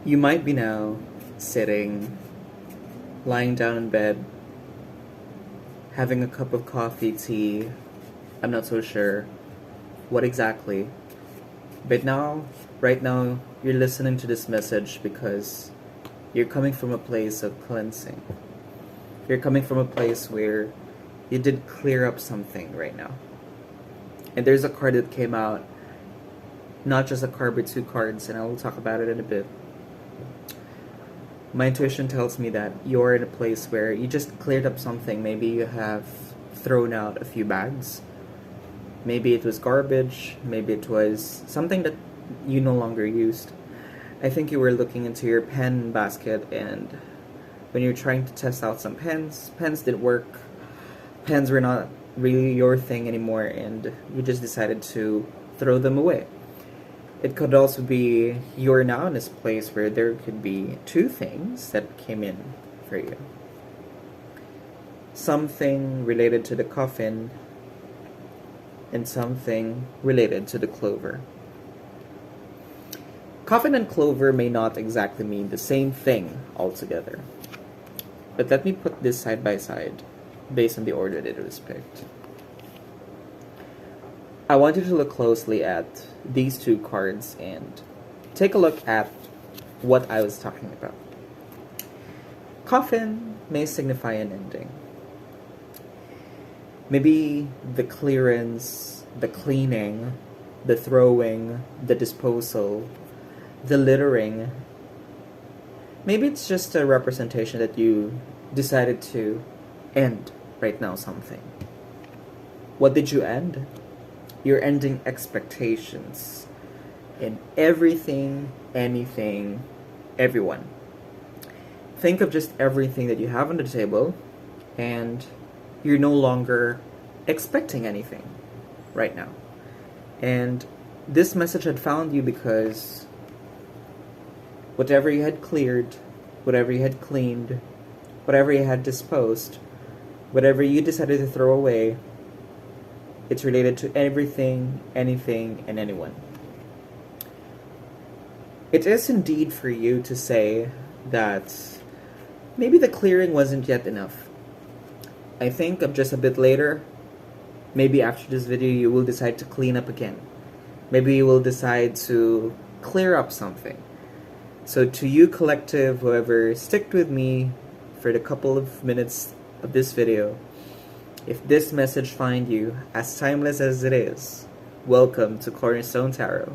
You might be now sitting, lying down in bed, having a cup of coffee, tea, I'm not so sure what exactly. But now, right now, you're listening to this message because you're coming from a place of cleansing. You're coming from a place where you did clear up something right now. And there's a card that came out, not just a card but two cards, and I will talk about it in a bit. My intuition tells me that you're in a place where you just cleared up something. Maybe you have thrown out a few bags. Maybe it was garbage. Maybe it was something that you no longer used. I think you were looking into your pen basket, and when you're trying to test out some pens didn't work. Pens were not really your thing anymore, and you just decided to throw them away. It could also be you're now in this place where there could be two things that came in for you. Something related to the coffin and something related to the clover. Coffin and clover may not exactly mean the same thing altogether. But let me put this side by side based on the order that it was picked. I want you to look closely at these two cards and take a look at what I was talking about. Coffin may signify an ending. Maybe the clearance, the cleaning, the throwing, the disposal, the littering. Maybe it's just a representation that you decided to end right now something. What did you end? You're ending expectations in everything, anything, everyone. Think of just everything that you have on the table, and you're no longer expecting anything right now. And this message had found you because whatever you had cleared, whatever you had cleaned, whatever you had disposed, whatever you decided to throw away, it's related to everything, anything, and anyone. It is indeed for you to say that maybe the clearing wasn't yet enough. I think of just a bit later, maybe after this video, you will decide to clean up again. Maybe you will decide to clear up something. So to you collective, whoever sticked with me for the couple of minutes of this video, if this message find you, as timeless as it is, welcome to Cornerstone Tarot.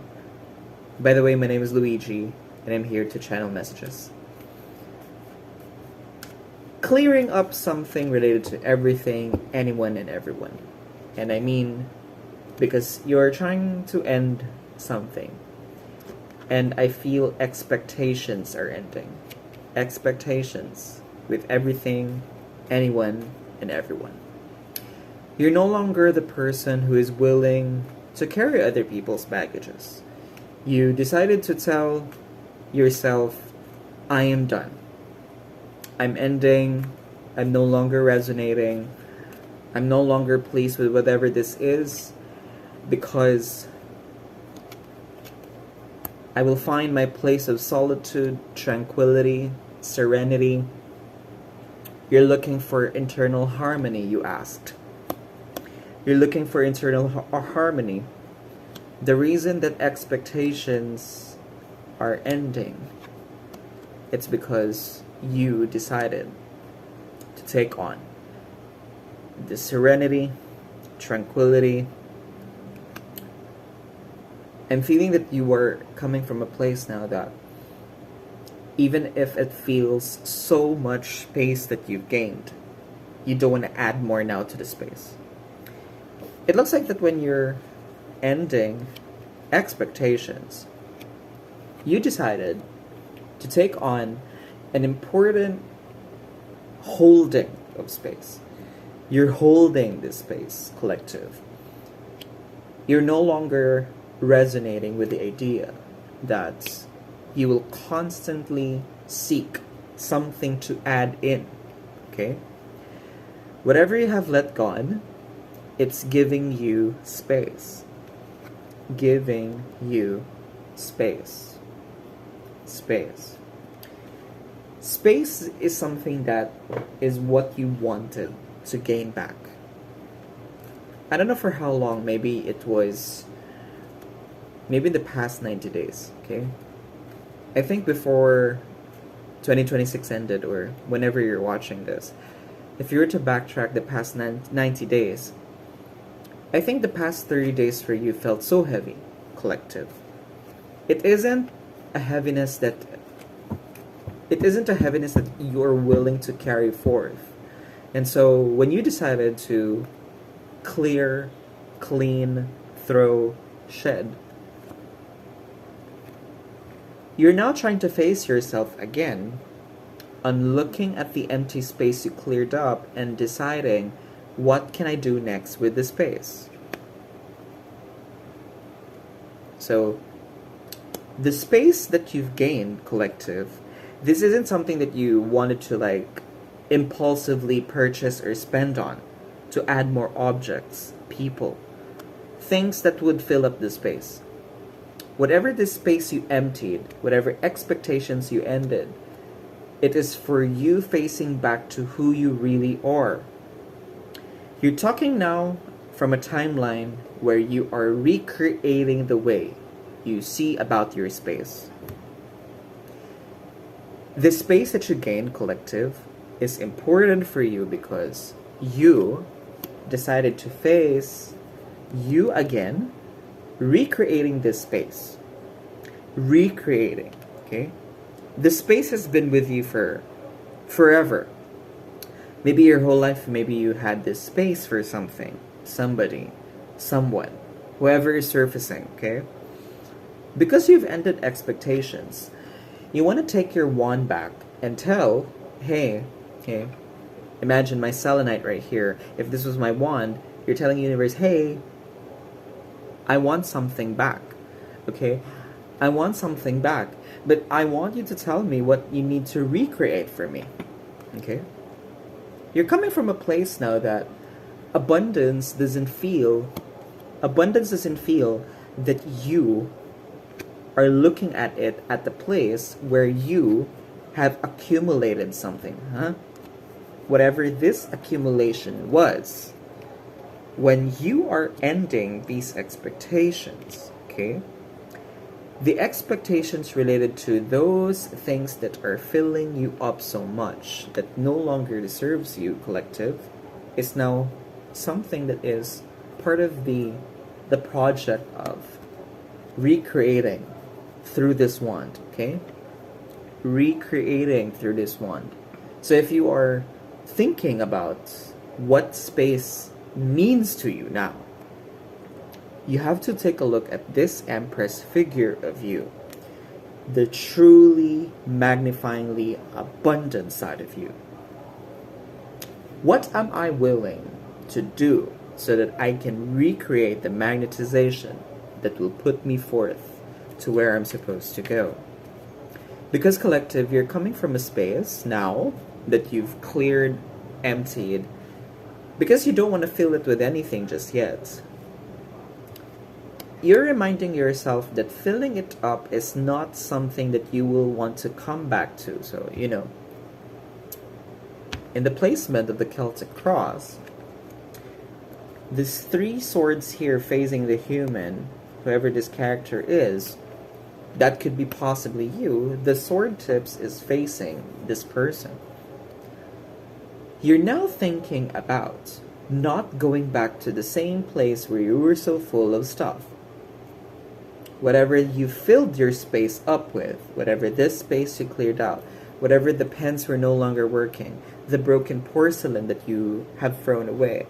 By the way, my name is Luigi, and I'm here to channel messages. Clearing up something related to everything, anyone, and everyone. And I mean, because you're trying to end something. And I feel expectations are ending. Expectations with everything, anyone, and everyone. You're no longer the person who is willing to carry other people's baggages. You decided to tell yourself, I am done. I'm ending. I'm no longer resonating. I'm no longer pleased with whatever this is, because I will find my place of solitude, tranquility, serenity. You're looking for internal harmony, you asked. You're looking for internal harmony. The reason that expectations are ending, it's because you decided to take on the serenity, tranquility. I'm feeling that you are coming from a place now that even if it feels so much space that you've gained, you don't want to add more now to the space. It looks like that when you're ending expectations, you decided to take on an important holding of space. You're holding this space, collective. You're no longer resonating with the idea that you will constantly seek something to add in, okay? Whatever you have let gone, it's giving you space. Giving you space. space. Space is something that is what you wanted to gain back. I don't know for how long, maybe it was maybe the past 90 days, okay? I think before 2026 ended, or whenever you're watching this, if you were to backtrack the past 90 days, I think the past 30 days for you felt so heavy, collective. It isn't a heaviness that you're willing to carry forth. And so when you decided to clear, clean, throw, shed, you're now trying to face yourself again on looking at the empty space you cleared up and deciding, what can I do next with the space? So, the space that you've gained, collective, this isn't something that you wanted to like impulsively purchase or spend on to add more objects, people, things that would fill up the space. Whatever this space you emptied, whatever expectations you ended, it is for you facing back to who you really are. You're talking now from a timeline where you are recreating the way you see about your space. The space that you gain, collective, is important for you because you decided to face you again, recreating this space. Recreating, okay? The space has been with you for forever. Maybe your whole life, maybe you had this space for something, somebody, someone, whoever is surfacing, okay? Because you've ended expectations, you want to take your wand back and tell, hey, okay, imagine my selenite right here. If this was my wand, you're telling the universe, hey, I want something back, okay? I want something back, but I want you to tell me what you need to recreate for me, okay? You're coming from a place now that abundance doesn't feel that you are looking at it at the place where you have accumulated something, huh? Whatever this accumulation was, when you are ending these expectations, okay? The expectations related to those things that are filling you up so much that no longer deserves you, collective, is now something that is part of the project of recreating through this wand, okay? Recreating through this wand. So if you are thinking about what space means to you now, you have to take a look at this Empress figure of you, the truly magnifyingly abundant side of you. What am I willing to do so that I can recreate the magnetization that will put me forth to where I'm supposed to go? Because, collective, you're coming from a space now that you've cleared, emptied, because you don't want to fill it with anything just yet. You're reminding yourself that filling it up is not something that you will want to come back to. So, you know, in the placement of the Celtic cross, these three swords here facing the human, whoever this character is, that could be possibly you, the sword tips is facing this person. You're now thinking about not going back to the same place where you were so full of stuff. Whatever you filled your space up with, whatever this space you cleared out, whatever the pens were no longer working, the broken porcelain that you have thrown away,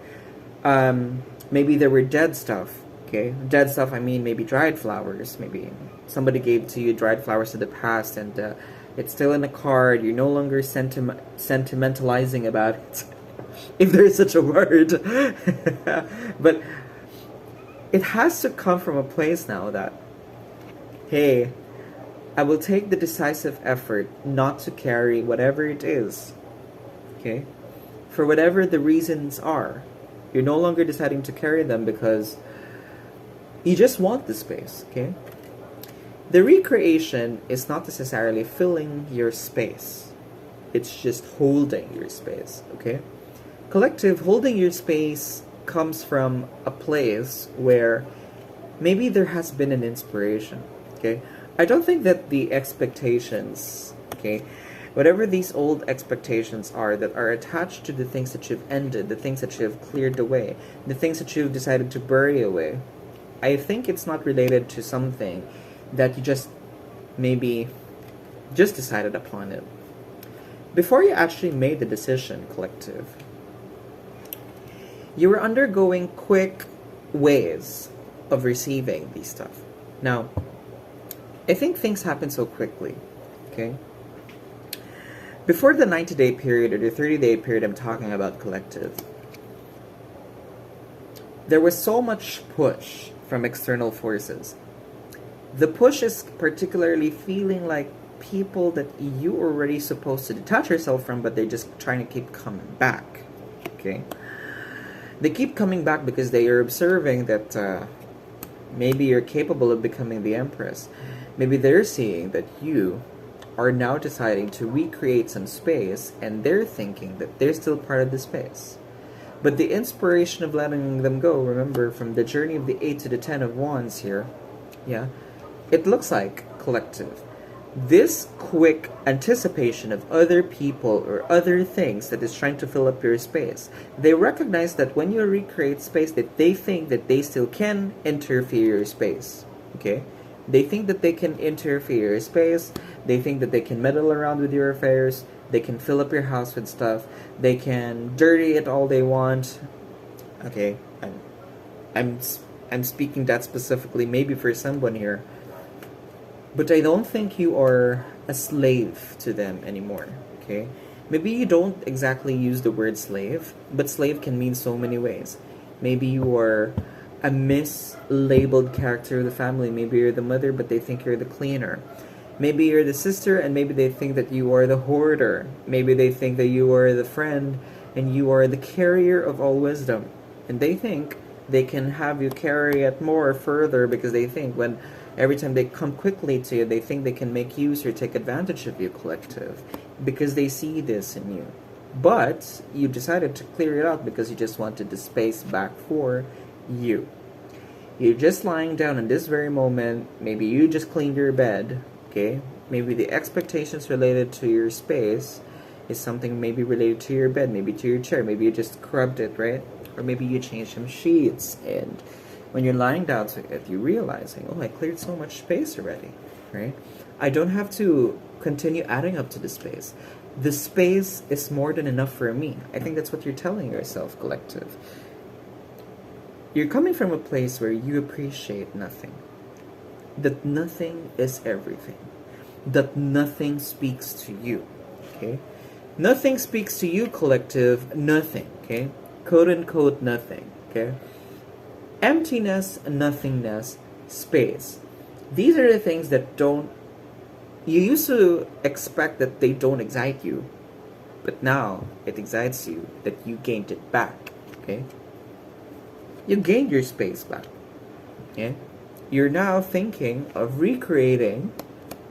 maybe there were dead stuff, okay? Dead stuff, I mean maybe dried flowers, maybe somebody gave to you dried flowers of the past and it's still in a card, you're no longer sentimentalizing about it, if there is such a word. But it has to come from a place now that, hey, I will take the decisive effort not to carry whatever it is, okay? For whatever the reasons are, you're no longer deciding to carry them because you just want the space, okay? The recreation is not necessarily filling your space. It's just holding your space, okay? Collective, holding your space comes from a place where maybe there has been an inspiration, okay? I don't think that the expectations, okay, whatever these old expectations are that are attached to the things that you've ended, the things that you've cleared away, the things that you've decided to bury away, I think it's not related to something that you just maybe just decided upon it. Before you actually made the decision, collective, you were undergoing quick ways of receiving these stuff. Now, I think things happen so quickly, okay? Before the 90-day period or the 30-day period I'm talking about, collective, there was so much push from external forces. The push is particularly feeling like people that you were already supposed to detach yourself from, but they're just trying to keep coming back, okay? They keep coming back because they are observing that maybe you're capable of becoming the empress. Maybe they're seeing that you are now deciding to recreate some space, and they're thinking that they're still part of the space. But the inspiration of letting them go, remember, from the journey of the 8 to the 10 of Wands here, yeah, it looks like, collective, this quick anticipation of other people or other things that is trying to fill up your space. They recognize that when you recreate space, that they think that they still can interfere your space, okay? They think that they can interfere your space. They think that they can meddle around with your affairs. They can fill up your house with stuff. They can dirty it all they want. Okay, I'm speaking that specifically maybe for someone here. But I don't think you are a slave to them anymore, okay? Maybe you don't exactly use the word slave, but slave can mean so many ways. Maybe you are a mislabeled character of the family. Maybe you're the mother, but they think you're the cleaner. Maybe you're the sister, and maybe they think that you are the hoarder. Maybe they think that you are the friend, and you are the carrier of all wisdom. And they think they can have you carry it more further because they think when every time they come quickly to you, they think they can make use or take advantage of you, collective, because they see this in you. But you decided to clear it out because you just wanted the space back for you. You're just lying down in this very moment. Maybe you just cleaned your bed, okay? Maybe the expectations related to your space is something maybe related to your bed, maybe to your chair. Maybe you just scrubbed it, right? Or maybe you changed some sheets, and when you're lying down to it, you're realizing, oh, I cleared so much space already, right? I don't have to continue adding up to the space. The space is more than enough for me. I think that's what you're telling yourself, collective. You're coming from a place where you appreciate nothing. That nothing is everything. That nothing speaks to you, okay? Nothing speaks to you, collective. Nothing, okay? Quote unquote nothing, okay? Emptiness, nothingness, space. These are the things that don't... You used to expect that they don't excite you, but now it excites you that you gained it back, okay? You gained your space back, okay? You're now thinking of recreating...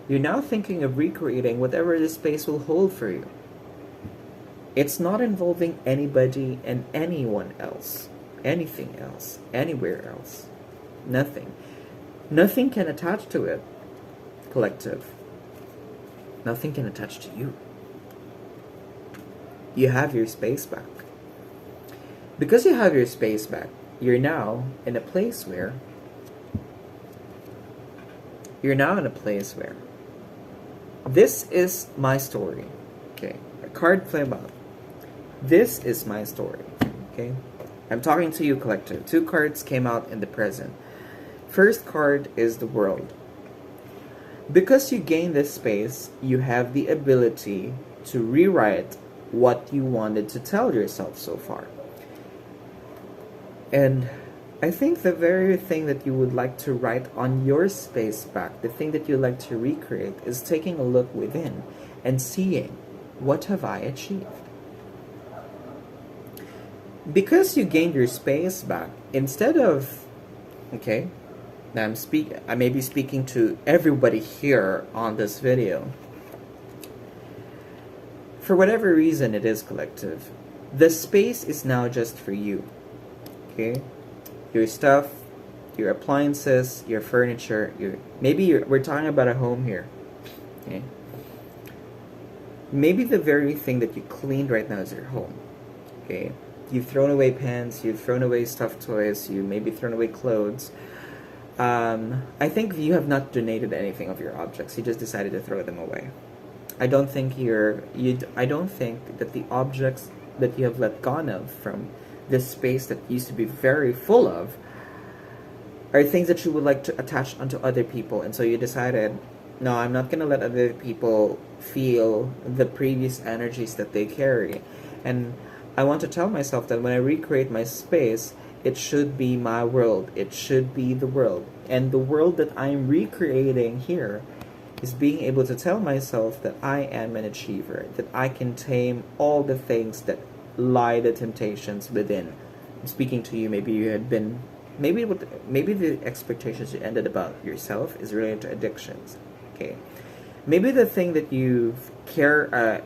You're now thinking of recreating whatever this space will hold for you. It's not involving anybody and anyone else. Anything else, anywhere else, nothing. Nothing can attach to it, collective. Nothing can attach to you. You have your space back. Because you have your space back, you're now in a place where this is my story. Okay, a card came out. This is my story. Okay. I'm talking to you, collective. 2 cards came out in the present. First card is the World. Because you gain this space, you have the ability to rewrite what you wanted to tell yourself so far. And I think the very thing that you would like to write on your space back, the thing that you like to recreate, is taking a look within and seeing, what have I achieved? Because you gained your space back, instead of, okay, Now I may be speaking to everybody here on this video. For whatever reason it is, collective, the space is now just for you. Okay? Your stuff, your appliances, your furniture, we're talking about a home here. Okay? Maybe the very thing that you cleaned right now is your home. Okay? You've thrown away pens, you've thrown away stuffed toys, you maybe thrown away clothes. I think you have not donated anything of your objects. You just decided to throw them away. I don't think that the objects that you have let gone of from this space that used to be very full of are things that you would like to attach onto other people, and so you decided, no, I'm not going to let other people feel the previous energies that they carry. And I want to tell myself that when I recreate my space, it should be my world. It should be the world. And the world that I'm recreating here is being able to tell myself that I am an achiever, that I can tame all the things that lie the temptations within. I'm speaking to you, maybe you had been, maybe the expectations you ended about yourself is related to addictions. Okay. Maybe the thing that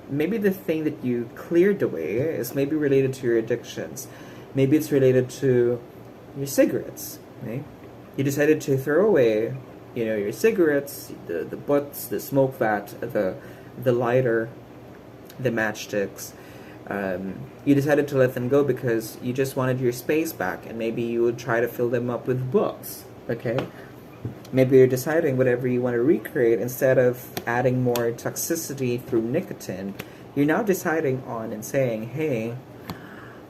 maybe the thing that you cleared away is maybe related to your addictions. Maybe it's related to your cigarettes. Okay? You decided to throw away, your cigarettes, the butts, the smoke vat, the lighter, the matchsticks. You decided to let them go because you just wanted your space back, and maybe you would try to fill them up with books. Okay? Maybe you're deciding whatever you want to recreate, instead of adding more toxicity through nicotine, you're now deciding on and saying, hey,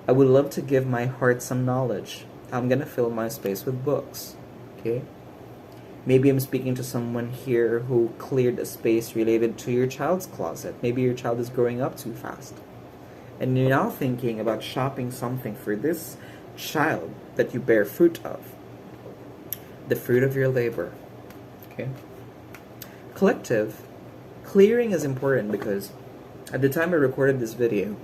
I would love to give my heart some knowledge. I'm going to fill my space with books. Okay? Maybe I'm speaking to someone here who cleared a space related to your child's closet. Maybe your child is growing up too fast. And you're now thinking about shopping something for this child that you bear fruit of. The fruit of your labor. Okay? Collective, clearing is important because at the time I recorded this video,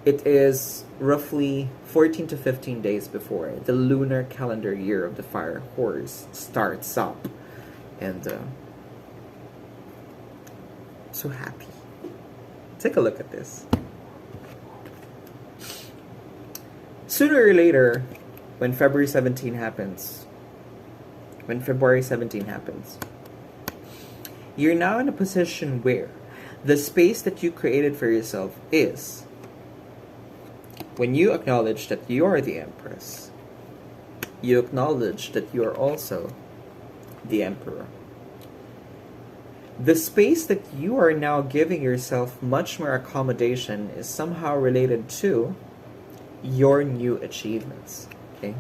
it is roughly 14 to 15 days before the lunar calendar year of the fire horse starts up. And so happy. Take a look at this. Sooner or later, when February 17 happens, you're now in a position where the space that you created for yourself is, when you acknowledge that you are the Empress, you acknowledge that you are also the Emperor. The space that you are now giving yourself much more accommodation is somehow related to your new achievements. Okay?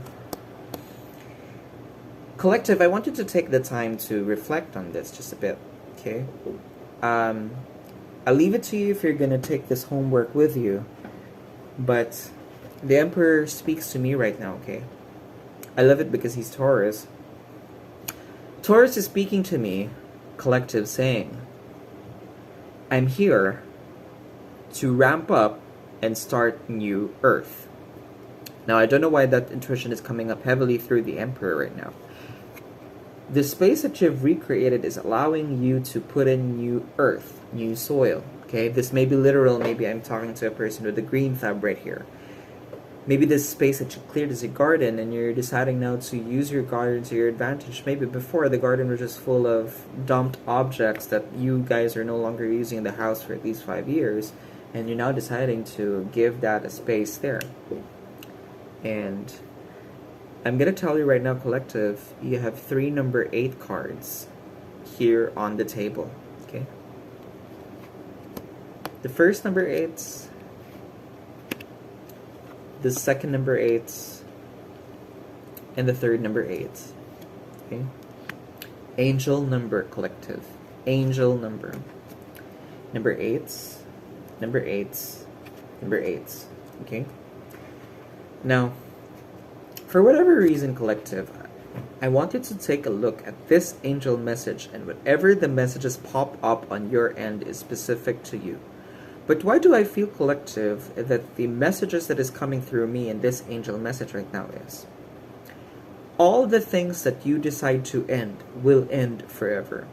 Collective, I want you to take the time to reflect on this just a bit. Okay? I'll leave it to you if you're going to take this homework with you. But the Emperor speaks to me right now, okay? I love it because he's Taurus. Taurus is speaking to me, collective, saying, I'm here to ramp up and start new Earth. Now, I don't know why that intuition is coming up heavily through the Emperor right now. The space that you've recreated is allowing you to put in new Earth, new soil. Okay, this may be literal. Maybe I'm talking to a person with a green thumb right here. Maybe this space that you cleared is a garden, and you're deciding now to use your garden to your advantage. Maybe before, the garden was just full of dumped objects that you guys are no longer using in the house for at least 5 years, and you're now deciding to give that a space there. And I'm going to tell you right now, collective, you have 3 number 8 cards here on the table. Okay? The first number 8s, the second number 8s, and the third number 8s. Okay? Angel number, collective. Angel number. Number 8s, number 8s, number 8s. Okay? Now, for whatever reason, collective, I want you to take a look at this angel message, and whatever the messages pop up on your end is specific to you. But why do I feel, collective, that the messages that is coming through me in this angel message right now is, All the things that you decide to end will end forever.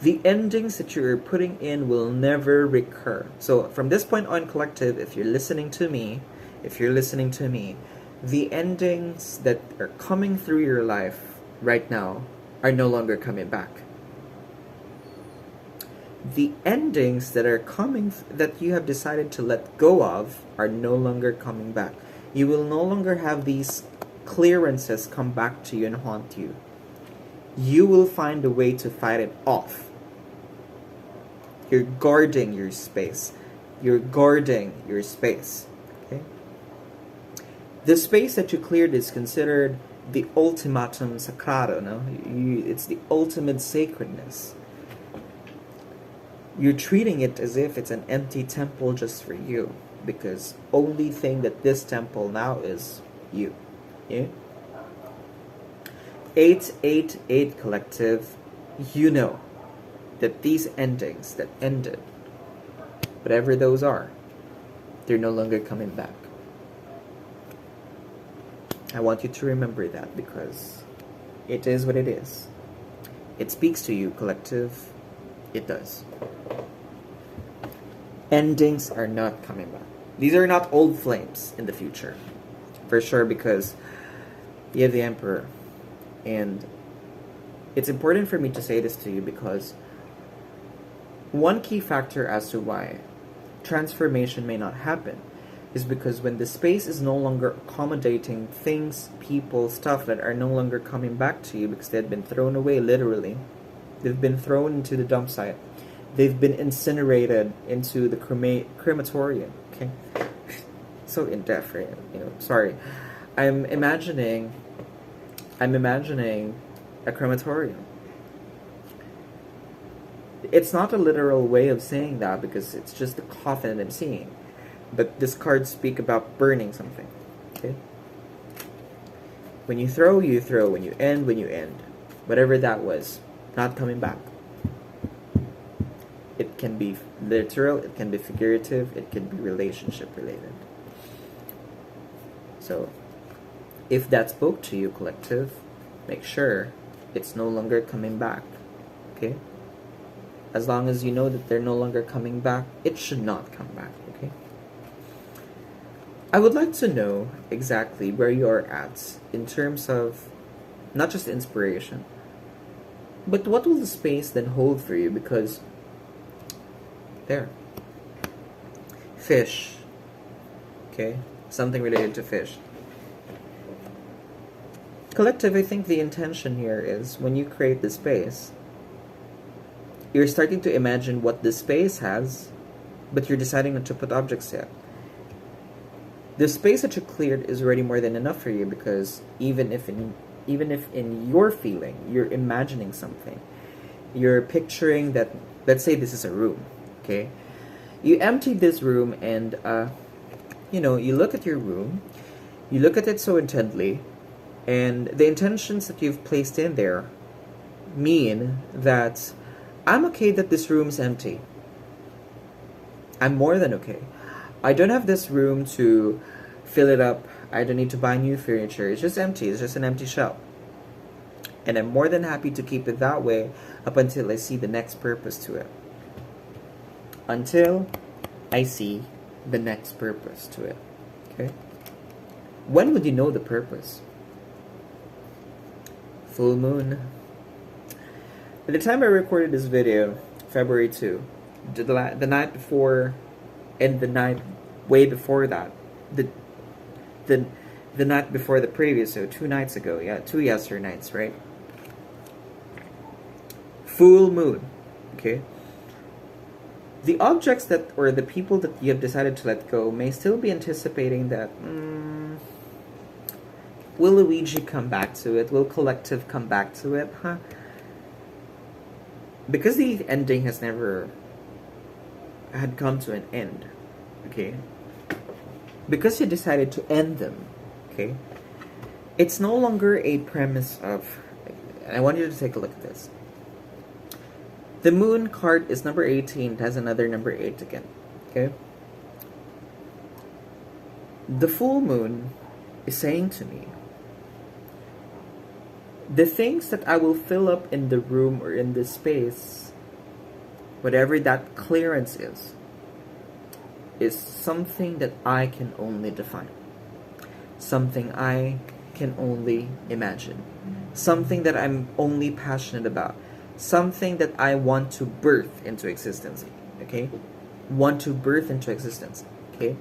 The endings that you're putting in will never recur. So from this point on, collective, if you're listening to me, the endings that are coming through your life right now are no longer coming back. The endings that are coming, that you have decided to let go of, are no longer coming back. You will no longer have these clearances come back to you and haunt you. You will find a way to fight it off. You're guarding your space. You're guarding your space. Okay? The space that you cleared is considered the ultimatum sacrado. No? It's the ultimate sacredness. You're treating it as if it's an empty temple just for you, because only thing that this temple now is you. Yeah? 888 collective, you know that these endings that ended, whatever those are, they're no longer coming back. I want you to remember that, because it is what it is. It speaks to you, collective. It does. Endings are not coming back. These are not old flames in the future. For sure, because you have the Emperor. And it's important for me to say this to you, because one key factor as to why transformation may not happen is because when the space is no longer accommodating things, people, stuff that are no longer coming back to you because they had been thrown away, literally. They've been thrown into the dump site. They've been incinerated into the crematorium. Okay, so in depth, right? Sorry. I'm imagining a crematorium. It's not a literal way of saying that, because it's just the coffin that I'm seeing. But this cards speak about burning something. Okay. When you throw, you throw. When you end, whatever that was. Not coming back. It can be literal, it can be figurative, it can be relationship related. So, if that spoke to you, collective, make sure it's no longer coming back. Okay? As long as you know that they're no longer coming back, it should not come back. Okay? I would like to know exactly where you are at in terms of not just inspiration, but what will the space then hold for you? Because there, fish. Okay, something related to fish. Collective, I think the intention here is when you create the space, you're starting to imagine what the space has, but you're deciding not to put objects yet. The space that you cleared is already more than enough for you, because even if in your feeling you're imagining something, you're picturing that, let's say this is a room, okay? You emptied this room and you look at your room, you look at it so intently, and the intentions that you've placed in there mean that I'm okay that this room's empty. I'm more than okay. I don't have this room to fill it up. I don't need to buy new furniture. It's just empty. It's just an empty shell. And I'm more than happy to keep it that way up until I see the next purpose to it. Until I see the next purpose to it. Okay? When would you know the purpose? Full moon. At the time I recorded this video, February 2, the night before, and the night way before that, the night before the previous, so 2 nights ago, yeah, 2 yesterday nights, right? Full moon, okay? The objects that, or the people that you have decided to let go may still be anticipating that, will Luigi come back to it? Will collective come back to it? Huh? Because the ending has never had come to an end, okay? Because you decided to end them, okay? It's no longer a premise of, I want you to take a look at this. The moon card is number 18. It has another number 8 again, okay? The full moon is saying to me, The things that I will fill up in the room or in this space, whatever that clearance is something that I can only define. Something I can only imagine. Something that I'm only passionate about. Something that I want to birth into existence. Okay? Want to birth into existence. Okay?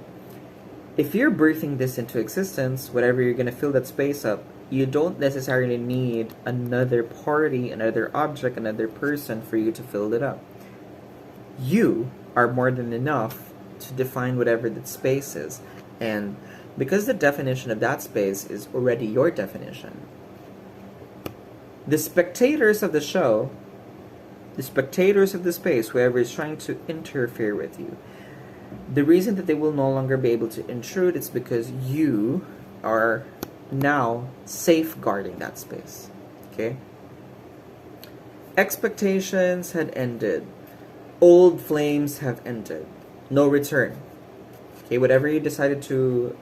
If you're birthing this into existence, whatever you're going to fill that space up, you don't necessarily need another party, another object, another person for you to fill it up. You are more than enough to define whatever that space is. And because the definition of that space is already your definition, the spectators of the show, the spectators of the space, whoever is trying to interfere with you, the reason that they will no longer be able to intrude is because you are now safeguarding that space. Okay? Expectations had ended. Old flames have ended. No return. Okay, whatever you decided to,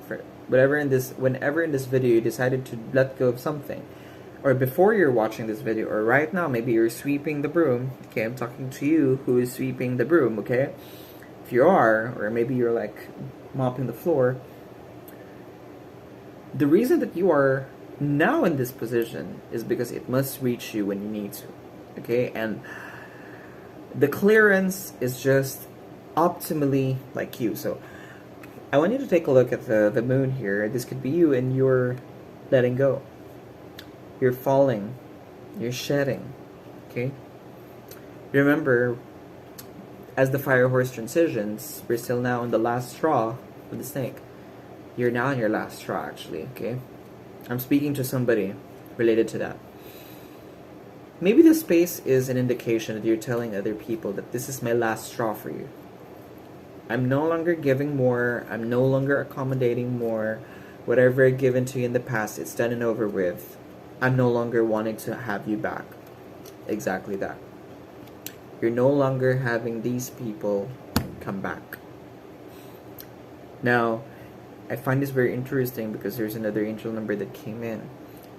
whenever in this video you decided to let go of something, or before you're watching this video, or right now, maybe you're sweeping the broom. Okay, I'm talking to you who is sweeping the broom, okay? If you are, or maybe you're like mopping the floor, the reason that you are now in this position is because it must reach you when you need to, okay? And the clearance is just optimally like you. So I want you to take a look at the moon here. This could be you, and you're letting go. You're falling. You're shedding, okay? Remember, as the fire horse transitions, we're still now on the last straw of the snake. You're now on your last straw, actually, okay? I'm speaking to somebody related to that. Maybe the space is an indication that you're telling other people that this is my last straw for you. I'm no longer giving more. I'm no longer accommodating more. Whatever I've given to you in the past, it's done and over with. I'm no longer wanting to have you back. Exactly that. You're no longer having these people come back. Now, I find this very interesting because there's another angel number that came in.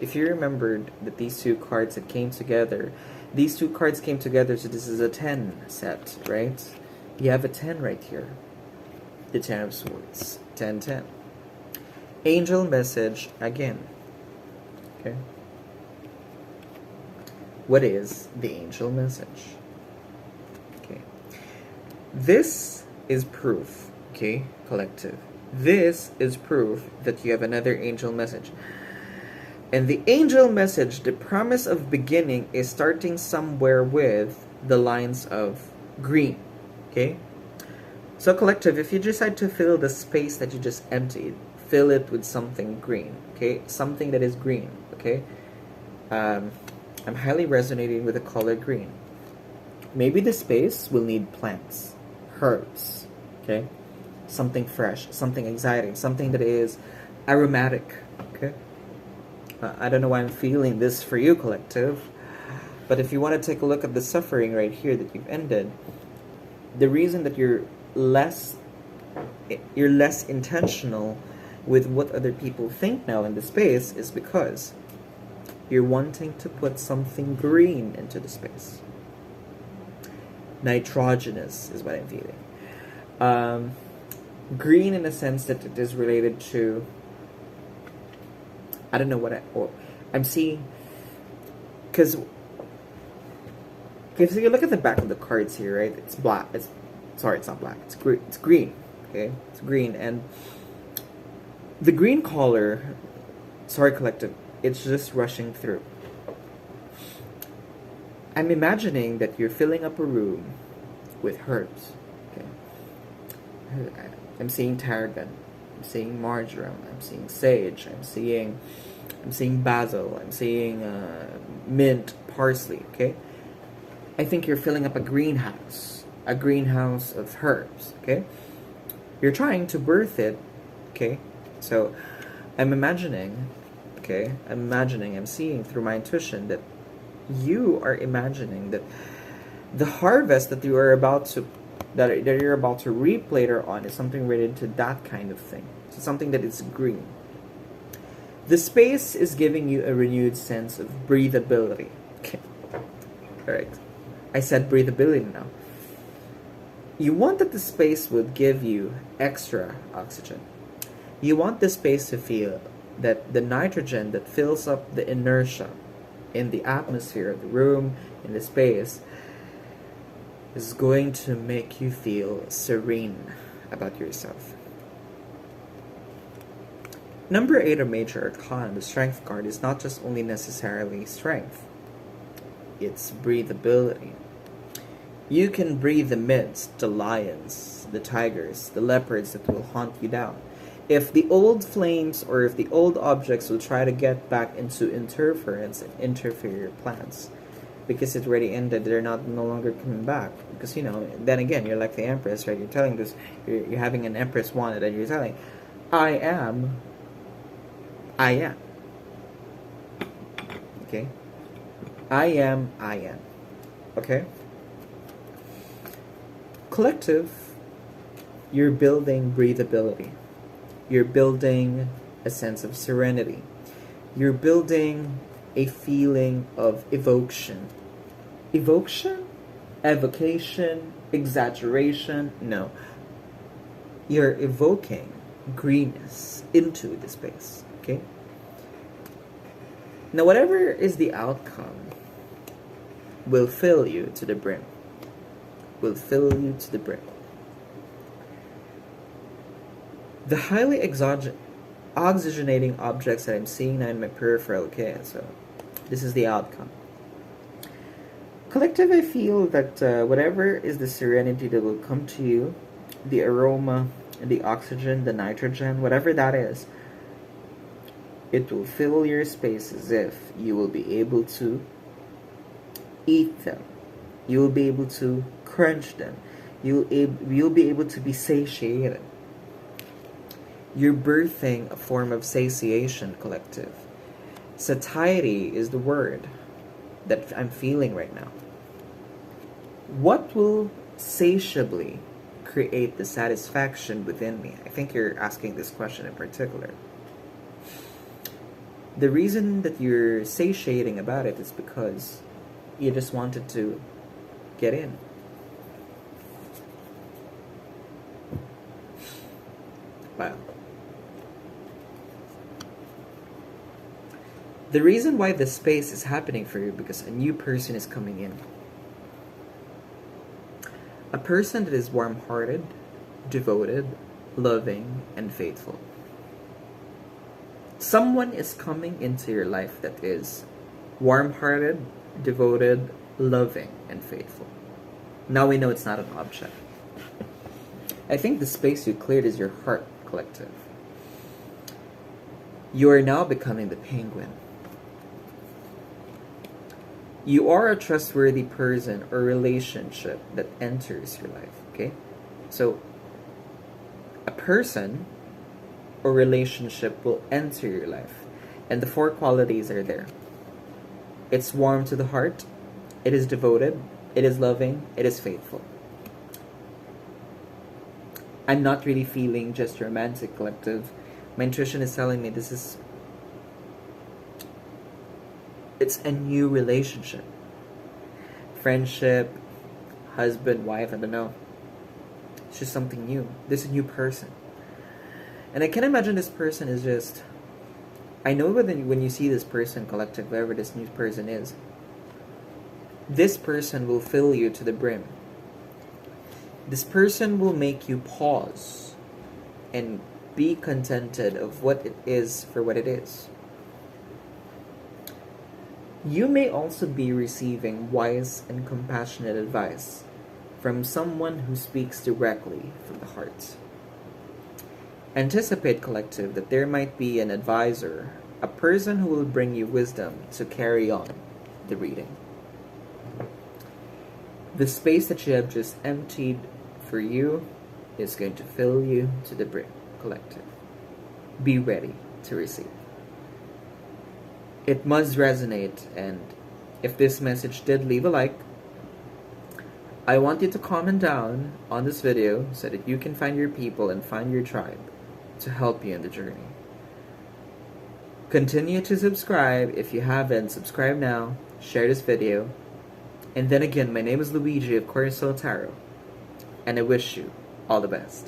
If you remembered that these two cards that came together, these two cards came together, so this is a 10 set, right? You have a 10 right here. The 10 of Swords. 10, 10. Angel message again. Okay. What is the angel message? Okay. This is proof, okay, collective. This is proof that you have another angel message. And the angel message, the promise of beginning, is starting somewhere with the lines of green. Okay? So collective, if you decide to fill the space that you just emptied, fill it with something green. Okay? Something that is green. Okay? I'm highly resonating with the color green. Maybe the space will need plants, herbs. Okay? Something fresh, something exciting, something that is aromatic. Okay? I don't know why I'm feeling this for you, collective. But if you want to take a look at the suffering right here that you've ended, the reason that you're less intentional with what other people think now in the space is because you're wanting to put something green into the space. Nitrogenous is what I'm feeling. Green in a sense that it is related to, I don't know what I'm seeing, because if you look at the back of the cards here, right? It's black. It's not black. It's green. It's green. Okay, it's green, and the green color. Sorry, collective. It's just rushing through. I'm imagining that you're filling up a room with herbs. Okay. I'm seeing tarragon. I'm seeing marjoram. I'm seeing sage. I'm seeing basil. I'm seeing mint, parsley. Okay. I think you're filling up a greenhouse of herbs. Okay. You're trying to birth it. Okay. So, I'm imagining. Okay. I'm seeing through my intuition that you are imagining that the harvest that you're about to reap later on is something related to that kind of thing. So something that is green. The space is giving you a renewed sense of breathability. Okay. Alright. I said breathability now. You want that the space would give you extra oxygen. You want the space to feel that the nitrogen that fills up the inertia in the atmosphere of the room, in the space, is going to make you feel serene about yourself. Number 8 of major arcana, the strength card, is not just only necessarily strength. It's breathability. You can breathe amidst the lions, the tigers, the leopards that will hunt you down. If the old flames or if the old objects will try to get back into interference and interfere your plans, because it already ended, they're no longer coming back. Because, you know, then again, you're like the Empress, right? You're telling this, you're having an Empress wanted, and you're telling, I am. Okay? I am. Okay? Collective, you're building breathability. You're building a sense of serenity. You're building a feeling of evocation. Evocation? Evocation? Exaggeration? No. You're evoking greenness into the space. Okay? Now, whatever is the outcome will fill you to the brim. Will fill you to the brim. The highly oxygenating objects that I'm seeing now in my peripheral, okay, so this is the outcome. Collective, I feel that whatever is the serenity that will come to you, the aroma, the oxygen, the nitrogen, whatever that is, it will fill your space as if you will be able to eat them. You will be able to crunch them. You'll be able to be satiated. You're birthing a form of satiation, collective. Satiety is the word that I'm feeling right now. What will satiably create the satisfaction within me? I think you're asking this question in particular. The reason that you're satiating about it is because you just wanted to get in. Wow. The reason why this space is happening for you because a new person is coming in. A person that is warm-hearted, devoted, loving, and faithful. Someone is coming into your life that is warm-hearted, devoted, loving, and faithful. Now we know it's not an object. I think the space you cleared is your heart, collective. You are now becoming the penguin. You are a trustworthy person or relationship that enters your life, okay? So, a person or relationship will enter your life. And the 4 qualities are there. It's warm to the heart. It is devoted. It is loving. It is faithful. I'm not really feeling just romantic, collective. My intuition is telling me it's a new relationship. Friendship, husband, wife, I don't know. It's just something new. This is a new person. And I can imagine this person is just... I know when you see this person, collective, whoever this new person is, this person will fill you to the brim. This person will make you pause and be contented of what it is for what it is. You may also be receiving wise and compassionate advice from someone who speaks directly from the heart. Anticipate, collective, that there might be an advisor, a person who will bring you wisdom to carry on the reading. The space that you have just emptied for you is going to fill you to the brim, collective. Be ready to receive. It must resonate, and if this message did, leave a like. I want you to comment down on this video so that you can find your people and find your tribe to help you in the journey. Continue to subscribe if you haven't. Subscribe now. Share this video. And then again, my name is Luigi of Aquarius Tarot. And I wish you all the best.